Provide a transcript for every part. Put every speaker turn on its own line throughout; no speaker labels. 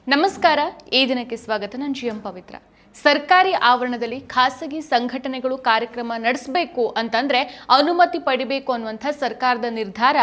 ನಮಸ್ಕಾರ. ಈ ದಿನಕ್ಕೆ ಸ್ವಾಗತ. ನಾನು ಜಿಎಂ ಪವಿತ್ರ. ಸರ್ಕಾರಿ ಆವರಣದಲ್ಲಿ ಖಾಸಗಿ ಸಂಘಟನೆಗಳು ಕಾರ್ಯಕ್ರಮ ನಡೆಸಬೇಕು ಅಂತಂದ್ರೆ ಅನುಮತಿ ಪಡಿಬೇಕು ಅನ್ನುವಂಥ ಸರ್ಕಾರದ ನಿರ್ಧಾರ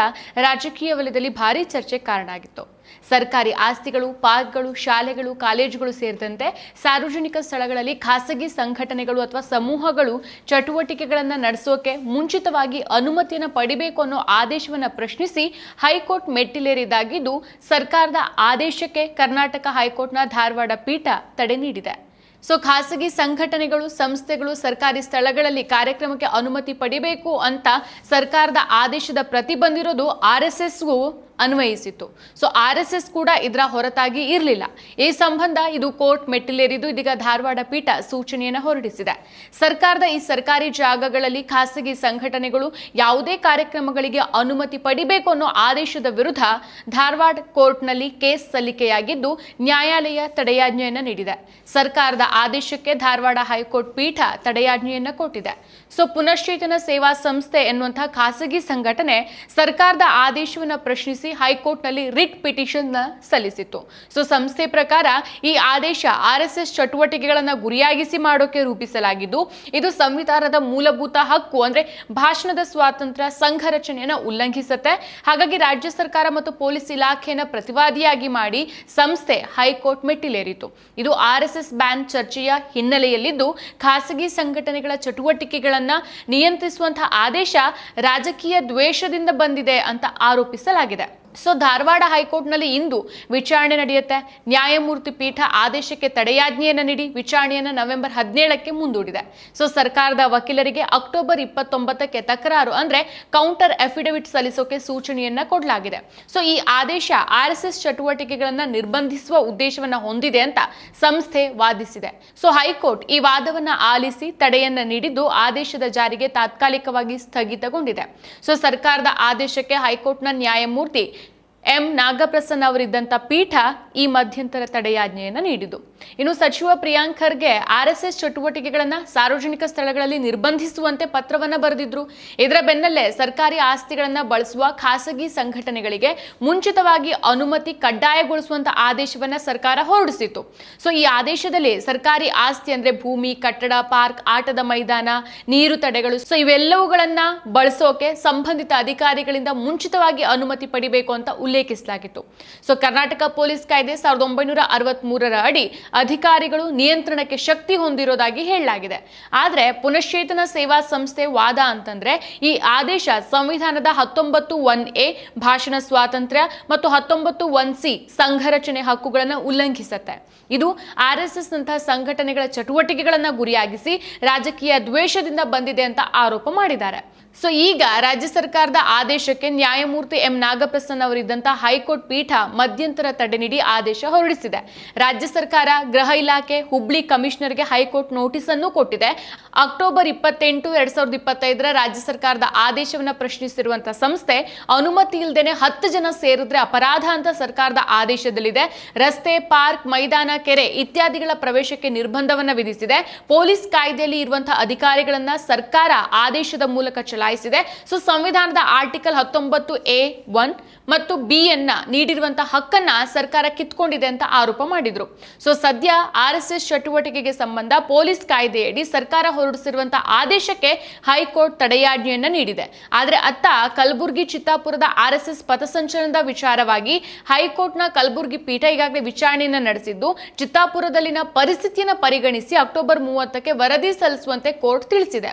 ರಾಜಕೀಯ ವಲಯದಲ್ಲಿ ಭಾರಿ ಚರ್ಚೆಗೆ ಕಾರಣ ಆಗಿತ್ತು. ಸರ್ಕಾರಿ ಆಸ್ತಿಗಳು, ಪಾರ್ಕ್ಗಳು, ಶಾಲೆಗಳು, ಕಾಲೇಜುಗಳು ಸೇರಿದಂತೆ ಸಾರ್ವಜನಿಕ ಸ್ಥಳಗಳಲ್ಲಿ ಖಾಸಗಿ ಸಂಘಟನೆಗಳು ಅಥವಾ ಸಮೂಹಗಳು ಚಟುವಟಿಕೆಗಳನ್ನು ನಡೆಸೋಕೆ ಮುಂಚಿತವಾಗಿ ಅನುಮತಿಯನ್ನು ಪಡಿಬೇಕು ಅನ್ನೋ ಆದೇಶವನ್ನು ಪ್ರಶ್ನಿಸಿ ಹೈಕೋರ್ಟ್ ಮೆಟ್ಟಿಲೇರಿದಾಗಿದ್ದು, ಸರ್ಕಾರದ ಆದೇಶಕ್ಕೆ ಕರ್ನಾಟಕ ಹೈಕೋರ್ಟ್ನ ಧಾರವಾಡ ಪೀಠ ತಡೆ ನೀಡಿದೆ. ಖಾಸಗಿ ಸಂಘಟನೆಗಳು, ಸಂಸ್ಥೆಗಳು ಸರ್ಕಾರಿ ಸ್ಥಳಗಳಲ್ಲಿ ಕಾರ್ಯಕ್ರಮಕ್ಕೆ ಅನುಮತಿ ಪಡಿಬೇಕು ಅಂತ ಸರ್ಕಾರದ ಆದೇಶದ ಪ್ರತಿ ಬಂದಿರೋದು RSSಗೂ ಅನ್ವಯಿಸಿತ್ತು. RSS ಕೂಡ ಇದರ ಹೊರತಾಗಿ ಇರಲಿಲ್ಲ. ಈ ಸಂಬಂಧ ಇದು ಕೋರ್ಟ್ ಮೆಟ್ಟಿಲೇರಿದ್ದು ಇದೀಗ ಧಾರವಾಡ ಪೀಠ ಸೂಚನೆಯನ್ನು ಹೊರಡಿಸಿದೆ. ಸರ್ಕಾರದ ಈ ಸರ್ಕಾರಿ ಜಾಗಗಳಲ್ಲಿ ಖಾಸಗಿ ಸಂಘಟನೆಗಳು ಯಾವುದೇ ಕಾರ್ಯಕ್ರಮಗಳಿಗೆ ಅನುಮತಿ ಪಡಿಬೇಕು ಅನ್ನೋ ಆದೇಶದ ವಿರುದ್ಧ ಧಾರವಾಡ ಕೋರ್ಟ್ನಲ್ಲಿ ಕೇಸ್ ಸಲ್ಲಿಕೆಯಾಗಿದ್ದು, ನ್ಯಾಯಾಲಯ ತಡೆಯಾಜ್ಞೆಯನ್ನು ನೀಡಿದೆ. ಸರ್ಕಾರದ ಆದೇಶಕ್ಕೆ ಧಾರವಾಡ ಹೈಕೋರ್ಟ್ ಪೀಠ ತಡೆಯಾಜ್ಞೆಯನ್ನು ಕೊಟ್ಟಿದೆ. ಪುನಶ್ಚೇತನ ಸೇವಾ ಸಂಸ್ಥೆ ಎನ್ನುವಂತಹ ಖಾಸಗಿ ಸಂಘಟನೆ ಸರ್ಕಾರದ ಆದೇಶವನ್ನು ಪ್ರಶ್ನಿಸಿ ಹೈಕೋರ್ಟ್ನಲ್ಲಿ ರಿಟ್ ಪಿಟಿಷನ್ ಸಲ್ಲಿಸಿತ್ತು. ಸಂಸ್ಥೆ ಪ್ರಕಾರ ಈ ಆದೇಶ RSS ಚಟುವಟಿಕೆಗಳನ್ನು ಗುರಿಯಾಗಿಸಿ ಮಾಡೋಕೆ ರೂಪಿಸಲಾಗಿದ್ದು, ಇದು ಸಂವಿಧಾನದ ಮೂಲಭೂತ ಹಕ್ಕು ಅಂದ್ರೆ ಭಾಷಣದ ಸ್ವಾತಂತ್ರ್ಯ, ಸಂಘ ರಚನೆಯನ್ನು ಉಲ್ಲಂಘಿಸುತ್ತೆ. ಹಾಗಾಗಿ ರಾಜ್ಯ ಸರ್ಕಾರ ಮತ್ತು ಪೊಲೀಸ್ ಇಲಾಖೆಯನ್ನು ಪ್ರತಿವಾದಿಯಾಗಿ ಮಾಡಿ ಸಂಸ್ಥೆ ಹೈಕೋರ್ಟ್ ಮೆಟ್ಟಿಲೇರಿತು. ಇದು RSS ಬ್ಯಾನ್ ಚರ್ಚೆಯ ಹಿನ್ನೆಲೆಯಲ್ಲಿದ್ದು, ಖಾಸಗಿ ಸಂಘಟನೆಗಳ ಚಟುವಟಿಕೆಗಳನ್ನು ನಿಯಂತ್ರಿಸುವಂತಹ ಆದೇಶ ರಾಜಕೀಯ ದ್ವೇಷದಿಂದ ಬಂದಿದೆ ಅಂತ ಆರೋಪಿಸಲಾಗಿದೆ. ಧಾರವಾಡ ಹೈಕೋರ್ಟ್ನಲ್ಲಿ ಇಂದು ವಿಚಾರಣೆ ನಡೆಯುತ್ತೆ. ನ್ಯಾಯಮೂರ್ತಿ ಪೀಠ ಆದೇಶಕ್ಕೆ ತಡೆಯಾಜ್ಞೆಯನ್ನು ನೀಡಿ ವಿಚಾರಣೆಯನ್ನು ನವೆಂಬರ್ 17ಕ್ಕೆ ಮುಂದೂಡಿದೆ. ಸರ್ಕಾರದ ವಕೀಲರಿಗೆ ಅಕ್ಟೋಬರ್ 29ಕ್ಕೆ ತಕರಾರು ಅಂದ್ರೆ ಕೌಂಟರ್ ಅಫಿಡವಿಟ್ ಸಲ್ಲಿಸೋಕೆ ಸೂಚನೆಯನ್ನ ಕೊಡಲಾಗಿದೆ. ಈ ಆದೇಶ RSS ಚಟುವಟಿಕೆಗಳನ್ನು ನಿರ್ಬಂಧಿಸುವ ಉದ್ದೇಶವನ್ನ ಹೊಂದಿದೆ ಅಂತ ಸಂಸ್ಥೆ ವಾದಿಸಿದೆ. ಹೈಕೋರ್ಟ್ ಈ ವಾದವನ್ನ ಆಲಿಸಿ ತಡೆಯನ್ನ ನೀಡಿದ್ದು, ಆದೇಶದ ಜಾರಿಗೆ ತಾತ್ಕಾಲಿಕವಾಗಿ ಸ್ಥಗಿತಗೊಂಡಿದೆ. ಸರ್ಕಾರದ ಆದೇಶಕ್ಕೆ ಹೈಕೋರ್ಟ್ನ ನ್ಯಾಯಮೂರ್ತಿ M. ನಾಗಪ್ರಸನ್ನ ಅವರಿದ್ದಂಥ ಪೀಠ ಈ ಮಧ್ಯಂತರ ತಡೆಯಾಜ್ಞೆಯನ್ನು ನೀಡಿತು. ಇನ್ನು ಸಚಿವ ಪ್ರಿಯಾಂಕ್ ಖರ್ಗೆ RSS ಚಟುವಟಿಕೆಗಳನ್ನು ಸಾರ್ವಜನಿಕ ಸ್ಥಳಗಳಲ್ಲಿ ನಿರ್ಬಂಧಿಸುವಂತೆ ಪತ್ರವನ್ನು ಬರೆದಿದ್ರು. ಇದರ ಬೆನ್ನಲ್ಲೇ ಸರ್ಕಾರಿ ಆಸ್ತಿಗಳನ್ನು ಬಳಸುವ ಖಾಸಗಿ ಸಂಘಟನೆಗಳಿಗೆ ಮುಂಚಿತವಾಗಿ ಅನುಮತಿ ಕಡ್ಡಾಯಗೊಳಿಸುವಂತ ಆದೇಶವನ್ನ ಸರ್ಕಾರ ಹೊರಡಿಸಿತ್ತು. ಈ ಆದೇಶದಲ್ಲಿ ಸರ್ಕಾರಿ ಆಸ್ತಿ ಅಂದ್ರೆ ಭೂಮಿ, ಕಟ್ಟಡ, ಪಾರ್ಕ್, ಆಟದ ಮೈದಾನ, ನೀರು ತಡೆಗಳು ಇವೆಲ್ಲವುಗಳನ್ನ ಬಳಸೋಕೆ ಸಂಬಂಧಿತ ಅಧಿಕಾರಿಗಳಿಂದ ಮುಂಚಿತವಾಗಿ ಅನುಮತಿ ಪಡಿಬೇಕು ಅಂತ ಉಲ್ಲೇಖಿಸಲಾಗಿತ್ತು. ಕರ್ನಾಟಕ ಪೊಲೀಸ್ ಕಾಯ್ದೆ 1963ರ ಅಡಿ ಅಧಿಕಾರಿಗಳು ನಿಯಂತ್ರಣಕ್ಕೆ ಶಕ್ತಿ ಹೊಂದಿರೋದಾಗಿ ಹೇಳಲಾಗಿದೆ. ಆದರೆ ಪುನಶ್ಚೇತನ ಸೇವಾ ಸಂಸ್ಥೆ ವಾದ ಅಂತಂದ್ರೆ ಈ ಆದೇಶ ಸಂವಿಧಾನದ 19(1)A ಭಾಷಣ ಸ್ವಾತಂತ್ರ್ಯ ಮತ್ತು 19(1)C ಸಂಘ ರಚನೆ ಹಕ್ಕುಗಳನ್ನು ಉಲ್ಲಂಘಿಸುತ್ತೆ. ಇದು RSS ನಂತಹ ಸಂಘಟನೆಗಳ ಚಟುವಟಿಕೆಗಳನ್ನು ಗುರಿಯಾಗಿಸಿ ರಾಜಕೀಯ ದ್ವೇಷದಿಂದ ಬಂದಿದೆ ಅಂತ ಆರೋಪ ಮಾಡಿದ್ದಾರೆ. ಈಗ ರಾಜ್ಯ ಸರ್ಕಾರದ ಆದೇಶಕ್ಕೆ ನ್ಯಾಯಮೂರ್ತಿ M. ನಾಗಪ್ರಸನ್ನ ಅವರಿದ್ದಂಥ ಹೈಕೋರ್ಟ್ ಪೀಠ ಮಧ್ಯಂತರ ತಡೆ ನೀಡಿ ಆದೇಶ ಹೊರಡಿಸಿದೆ. ರಾಜ್ಯ ಸರ್ಕಾರ ಗೃಹ ಇಲಾಖೆ ಹುಬ್ಳಿ ಕಮಿಷನರ್ಗೆ ಹೈಕೋರ್ಟ್ ನೋಟಿಸ್ ಅನ್ನು ಕೊಟ್ಟಿದೆ. ಅಕ್ಟೋಬರ್ 28, 2025 ರಾಜ್ಯ ಸರ್ಕಾರದ ಆದೇಶವನ್ನು ಪ್ರಶ್ನಿಸಿರುವಂತಹ ಸಂಸ್ಥೆ ಅನುಮತಿ ಇಲ್ಲದೇನೆ 10 ಜನ ಸೇರಿದ್ರೆ ಅಪರಾಧ ಅಂತ ಸರ್ಕಾರದ ಆದೇಶದಲ್ಲಿದೆ. ರಸ್ತೆ, ಪಾರ್ಕ್, ಮೈದಾನ, ಕೆರೆ ಇತ್ಯಾದಿಗಳ ಪ್ರವೇಶಕ್ಕೆ ನಿರ್ಬಂಧವನ್ನ ವಿಧಿಸಿದೆ. ಪೊಲೀಸ್ ಕಾಯ್ದೆಯಲ್ಲಿ ಇರುವಂತಹ ಅಧಿಕಾರಿಗಳನ್ನ ಸರ್ಕಾರ ಆದೇಶದ ಮೂಲಕ ಚಲಾಯಿಸಿದೆ. ಸಂವಿಧಾನದ ಆರ್ಟಿಕಲ್ 19(A)(1) ಮತ್ತು B ಯನ್ನ ನೀಡಿರುವಂತಹ ಹಕ್ಕನ್ನ ಸರ್ಕಾರ ಕಿತ್ಕೊಂಡಿದೆ ಅಂತ ಆರೋಪ ಮಾಡಿದ್ರು. ಸದ್ಯ RSS ಚಟುವಟಿಕೆಗೆ ಸಂಬಂಧ ಪೊಲೀಸ್ ಕಾಯ್ದೆಯಡಿ ಸರ್ಕಾರ ಹೊರಡಿಸಿರುವಂತಹ ಆದೇಶಕ್ಕೆ ಹೈಕೋರ್ಟ್ ತಡೆಯಾಜ್ಞೆಯನ್ನ ನೀಡಿದೆ. ಆದರೆ ಅತ್ತ ಕಲಬುರಗಿ, ಚಿತ್ತಾಪುರದ RSS ಪಥಸಂಚಲನದ ವಿಚಾರವಾಗಿ ಹೈಕೋರ್ಟ್ನ ಕಲಬುರಗಿ ಪೀಠ ಈಗಾಗಲೇ ವಿಚಾರಣೆಯನ್ನ ನಡೆಸಿದ್ದು, ಚಿತ್ತಾಪುರದಲ್ಲಿನ ಪರಿಸ್ಥಿತಿಯನ್ನು ಪರಿಗಣಿಸಿ ಅಕ್ಟೋಬರ್ 30ಕ್ಕೆ ವರದಿ ಸಲ್ಲಿಸುವಂತೆ ಕೋರ್ಟ್ ತಿಳಿಸಿದೆ.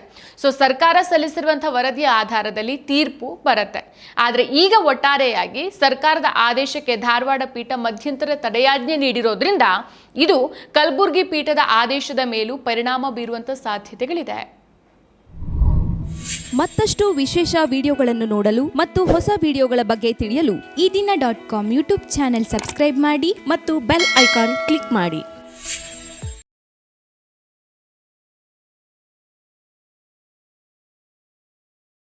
ಸರ್ಕಾರ ಸಲ್ಲಿಸಿರುವಂತಹ ವರದಿಯ ಆಧಾರದಲ್ಲಿ ತೀರ್ಪು ಬರುತ್ತೆ. ಆದರೆ ಈಗ ಒಟ್ಟಾರೆಯಾಗಿ ಸರ್ಕಾರದ ಆದೇಶಕ್ಕೆ ಧಾರವಾಡ ಪೀಠ ಮಧ್ಯಂತರ ತಡೆಯಾಜ್ಞೆ ನೀಡಿರೋದ್ರಿಂದ ಇದು ಕಲಬುರಗಿ ಪೀಠದ ಆದೇಶದ ಮೇಲೂ ಪರಿಣಾಮ ಬೀರುವಂತ ಸಾಧ್ಯತೆಗಳಿದೆ.
ಮತ್ತಷ್ಟು ವಿಶೇಷ ವಿಡಿಯೋಗಳನ್ನು ನೋಡಲು ಮತ್ತು ಹೊಸ ವಿಡಿಯೋಗಳ ಬಗ್ಗೆ ತಿಳಿಯಲು
ಈ ದಿನ .com ಯೂಟ್ಯೂಬ್ ಚಾನೆಲ್ ಸಬ್ಸ್ಕ್ರೈಬ್ ಮಾಡಿ
ಮತ್ತು ಬೆಲ್ ಐಕಾನ್ ಕ್ಲಿಕ್ ಮಾಡಿ.